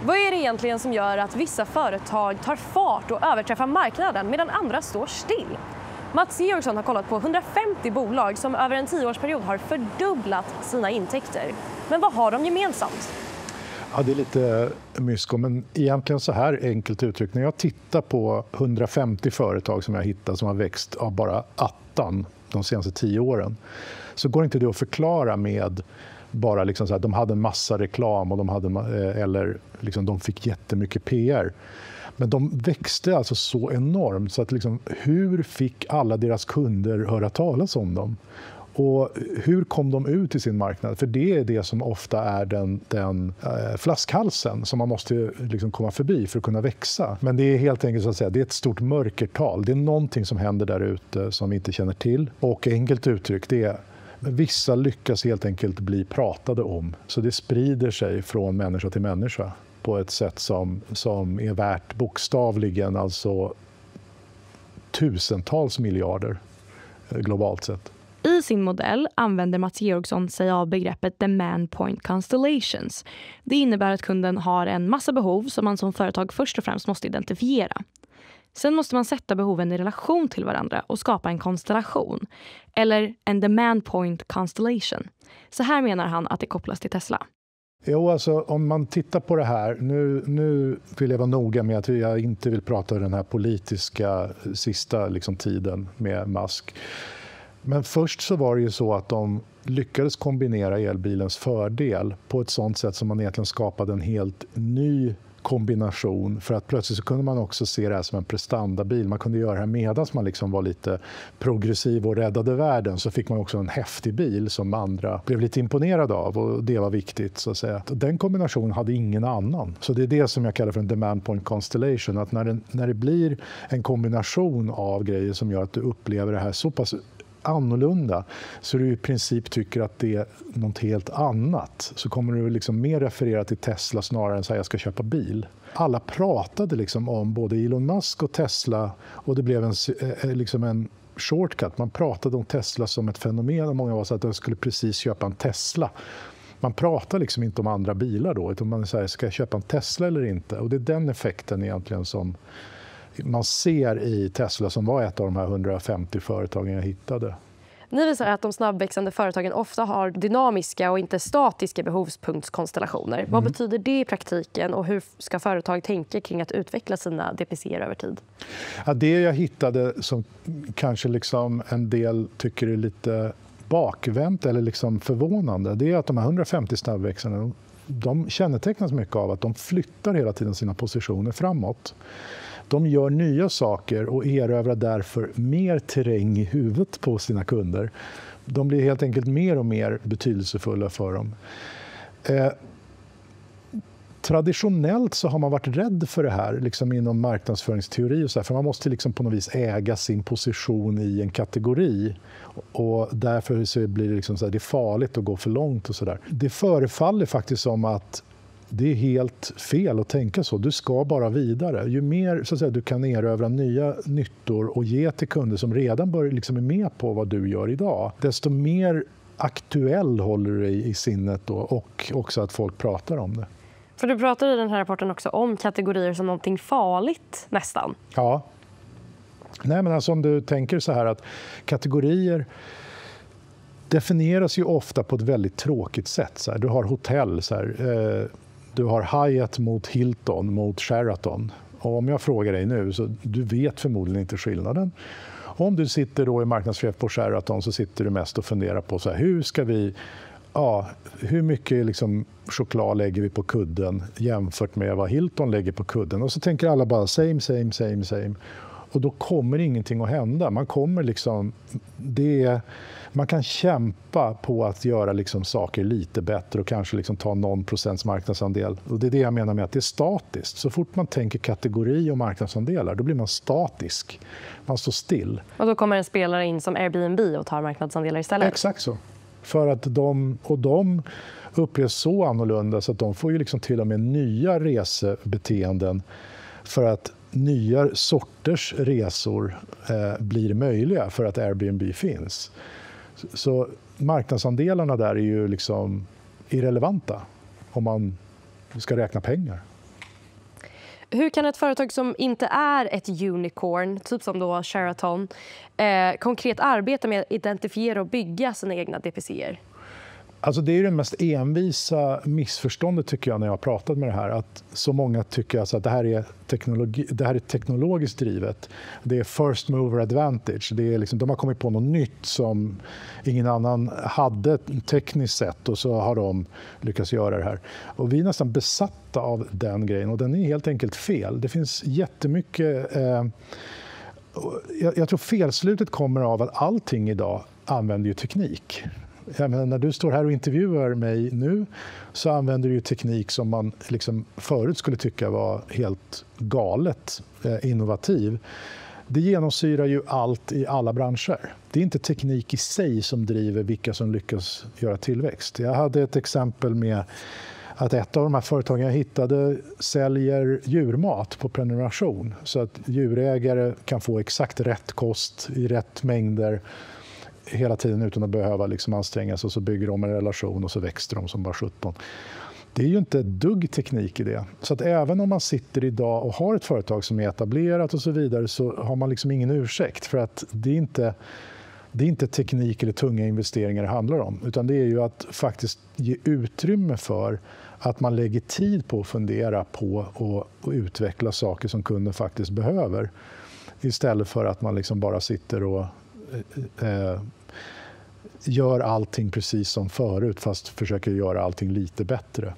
Vad är det egentligen som gör att vissa företag tar fart och överträffar marknaden medan andra står still? Mats Georgsson har kollat på 150 bolag som över en 10-årsperiod har fördubblat sina intäkter. Men vad har de gemensamt? Ja, det är lite mysko, men egentligen så här enkelt uttryckt. När jag tittar på 150 företag som jag hittar som har växt av bara attan de senaste 10 åren, så går inte det att förklara med bara liksom så här, de hade en massa reklam och de fick jättemycket PR. Men de växte alltså så enormt så att liksom, hur fick alla deras kunder höra talas om dem? Och hur kom de ut i sin marknad? För det är det som ofta är den flaskhalsen som man måste liksom komma förbi för att kunna växa. Men det är helt enkelt så att säga, det är ett stort mörkertal. Det är någonting som händer där ute som vi inte känner till. Och enkelt uttryckt, det är vissa lyckas helt enkelt bli pratade om. Så det sprider sig från människa till människa på ett sätt som är värt bokstavligen alltså tusentals miljarder globalt sett. I sin modell använder Mats Georgsson sig av begreppet Demand Point Constellations. Det innebär att kunden har en massa behov som man som företag först och främst måste identifiera. Sen måste man sätta behoven i relation till varandra och skapa en konstellation, eller en Demand Point Constellation. Så här menar han att det kopplas till Tesla. Jo, alltså om man tittar på det här, nu vill jag vara noga med att jag inte vill prata om den här politiska sista liksom, tiden med Musk. Men först så var det ju så att de lyckades kombinera elbilens fördel på ett sådant sätt som man egentligen skapade en helt ny kombination, för att plötsligt så kunde man också se det här som en prestandabil. Man kunde göra det här medan man liksom var lite progressiv och räddade världen, så fick man också en häftig bil som andra blev lite imponerade av, och det var viktigt så att säga. Den kombinationen hade ingen annan. Så det är det som jag kallar för en demand point constellation, att när det blir en kombination av grejer som gör att du upplever det här så pass annorlunda så du i princip tycker att det är något helt annat, så kommer du liksom mer referera till Tesla snarare än att säga jag ska köpa bil. Alla pratade liksom om både Elon Musk och Tesla, och det blev en shortcut. Man pratade om Tesla som ett fenomen, och många var så att de skulle precis köpa en Tesla. Man pratar liksom inte om andra bilar då, utan man säger ska jag köpa en Tesla eller inte, och det är den effekten egentligen som man ser i Tesla, som var ett av de här 150 företagen jag hittade. Ni visar att de snabbväxande företagen ofta har dynamiska och inte statiska behovspunktskonstellationer. Vad betyder det i praktiken, och hur ska företag tänka kring att utveckla sina DPC:er över tid? Ja, det jag hittade som kanske liksom en del tycker är lite bakvänt eller liksom förvånande, det är att de här 150 snabbväxande, de kännetecknas mycket av att de flyttar hela tiden sina positioner framåt. De gör nya saker och erövrar därför mer terräng i huvudet på sina kunder. De blir helt enkelt mer och mer betydelsefulla för dem. Traditionellt så har man varit rädd för det här liksom inom marknadsföringsteori och så här, för man måste liksom på något vis äga sin position i en kategori, och därför så blir det liksom så här, det är farligt att gå för långt och så där. Det förefaller faktiskt som att det är helt fel att tänka så. Du ska bara vidare. Ju mer så att säga, du kan erövra nya nyttor och ge till kunder som redan liksom är med på vad du gör idag, desto mer aktuell håller du dig i sinnet då, och också att folk pratar om det. För du pratar i den här rapporten också om kategorier som någonting farligt nästan. Ja. Nej, men alltså om du tänker så här att kategorier definieras ju ofta på ett väldigt tråkigt sätt. Så här, du har hotell, så här, du har Hyatt mot Hilton mot Sheraton. Och om jag frågar dig nu, så du vet förmodligen inte skillnaden. Och om du sitter då i marknadschef på Sheraton, så sitter du mest och funderar på så här, hur mycket liksom choklad lägger vi på kudden jämfört med vad Hilton lägger på kudden. Och så tänker alla bara same. Och då kommer ingenting att hända. Man kan kämpa på att göra liksom saker lite bättre och kanske liksom ta någon procents marknadsandel. Och det är det jag menar med att det är statiskt. Så fort man tänker kategori och marknadsandelar, då blir man statisk. Man står still. Och då kommer en spelare in som Airbnb och tar marknadsandelar istället? Exakt så. För att de upplevs så annorlunda så att de får ju liksom till och med nya resebeteenden, för att nya sorters resor blir möjliga för att Airbnb finns. Så marknadsandelarna där är ju liksom irrelevanta om man ska räkna pengar. Hur kan ett företag som inte är ett unicorn, typ som då Sheraton, konkret arbeta med att identifiera och bygga sina egna DPC:er? Alltså det är det mest envisa missförståndet tycker jag när jag har pratat med det här. Att så många tycker alltså att det här är teknologiskt drivet. Det är first mover advantage. Det är liksom, de har kommit på något nytt som ingen annan hade tekniskt sett och så har de lyckats göra det här. Och vi är nästan besatta av den grejen och den är helt enkelt fel. Det finns jättemycket... Jag tror felslutet kommer av att allting idag använder ju teknik. När du står här och intervjuar mig nu så använder du teknik som man liksom förut skulle tycka var helt galet innovativ. Det genomsyrar ju allt i alla branscher. Det är inte teknik i sig som driver vilka som lyckas göra tillväxt. Jag hade ett exempel med att ett av de här företagen jag hittade säljer djurmat på prenumeration så att djurägare kan få exakt rätt kost i rätt mängder hela tiden utan att behöva liksom anstränga sig, och så bygger de en relation och så växer de som bara 17. Det är ju inte ett dugg teknik i det. Så att även om man sitter idag och har ett företag som är etablerat och så vidare så har man liksom ingen ursäkt för att det är inte teknik eller tunga investeringar det handlar om, utan det är ju att faktiskt ge utrymme för att man lägger tid på att fundera på och utveckla saker som kunden faktiskt behöver istället för att man liksom bara sitter och gör allting precis som förut fast försöker göra allting lite bättre.